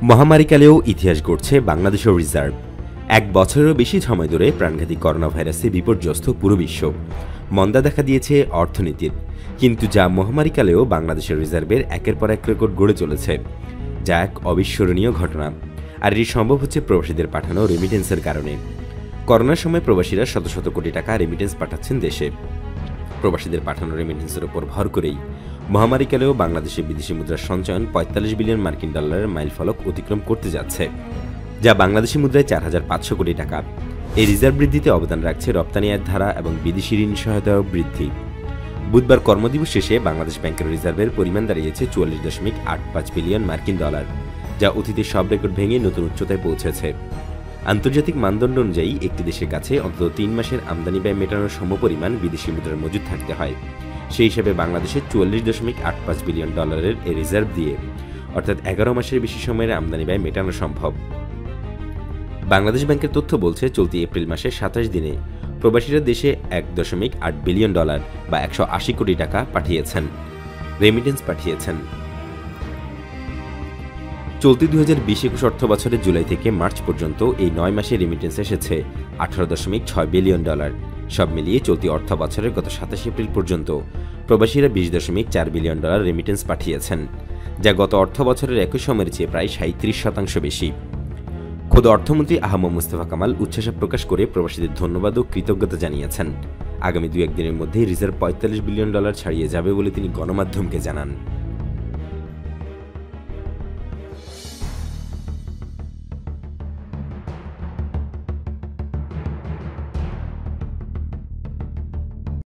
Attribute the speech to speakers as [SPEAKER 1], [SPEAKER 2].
[SPEAKER 1] মহামারীকালেও ইতিহাস গড়ছে বাংলাদেশের রিজার্ভ। এক বছরেরও বেশি সময় ধরে প্রাণঘাতী করোনা ভাইরাসে বিপর্যস্ত পুরো বিশ্ব। মন্দা দেখা দিয়েছে অর্থনীতির, কিন্তু যা মহামারীকালেও বাংলাদেশের রিজার্ভের একের পর এক রেকর্ড গড়ে চলেছে, যা এক অবিস্মরণীয় ঘটনা। আর এটি সম্ভব হচ্ছে প্রবাসীদের পাঠানো রেমিটেন্সের কারণে। করোনার সময় প্রবাসীরা শত শত কোটি টাকা রেমিটেন্স পাঠাচ্ছেন দেশে। প্রবাসীদের পাঠানো রেমিটেন্সের উপর ভর করেই মহামারীকালেও বাংলাদেশে বিদেশি মুদ্রার সঞ্চয়ন ৪৫ বিলিয়ন মার্কিন ডলারের মাইলফলক অতিক্রম করতে যাচ্ছে, যা বাংলাদেশি মুদ্রায় ৪৫০০ কোটি টাকা। এই রিজার্ভ বৃদ্ধিতে অবদান রাখছে রপ্তানি আয়ের ধারা এবং বিদেশি ঋণ সহায়তাও বৃদ্ধি। বুধবার কর্মদিবস শেষে বাংলাদেশ ব্যাংকের রিজার্ভের পরিমাণ দাঁড়িয়েছে ৪৪.৮৫ বিলিয়ন মার্কিন ডলার, যা অতীতের সব রেকর্ড ভেঙে নতুন উচ্চতায় পৌঁছেছে। আন্তর্জাতিক মানদণ্ড অনুযায়ী একটি দেশের কাছে অন্তত ৩ মাসের আমদানি ব্যয় মেটানোর সমপরিমাণ বিদেশি মুদ্রার মজুদ থাকতে হয়। সেই হিসাবে বাংলাদেশের ৪৪.৮৫ বিলিয়ন ডলারের এই রিজার্ভ দিয়ে অর্থাৎ ১১ মাসের বেশি সময়ের আমদানি ব্যয় মেটানো সম্ভব। বাংলাদেশ ব্যাংকের তথ্য বলছে, চলতি এপ্রিল মাসে ২৭ দিনে প্রবাসীরা দেশে ১.৮ বিলিয়ন ডলার বা ১৮০ কোটি টাকা রেমিটেন্স পাঠিয়েছেন। চলতি ২০২০-২১ অর্থ বছরের জুলাই থেকে মার্চ পর্যন্ত এই ৯ মাসে রেমিটেন্স এসেছে ১৮.৬ বিলিয়ন ডলার। সব মিলিয়ে চলতি অর্থ বছরের গত ২৭ এপ্রিল পর্যন্ত প্রবাসীরা ২০.৪ বিলিয়ন ডলার রেমিটেন্স পাঠিয়েছেন, যা গত অর্থ বছরের একই সময়ের চেয়ে প্রায় ৩৭% বেশি। খোদ অর্থমন্ত্রী আহম মুস্তফা কামাল উচ্ছ্বাস প্রকাশ করে প্রবাসীদের ধন্যবাদ ও কৃতজ্ঞতা জানিয়েছেন। আগামী ২-১ দিনের মধ্যেই রিজার্ভ ৪৫ বিলিয়ন ডলার ছাড়িয়ে যাবে বলে তিনি গণমাধ্যমকে জানান।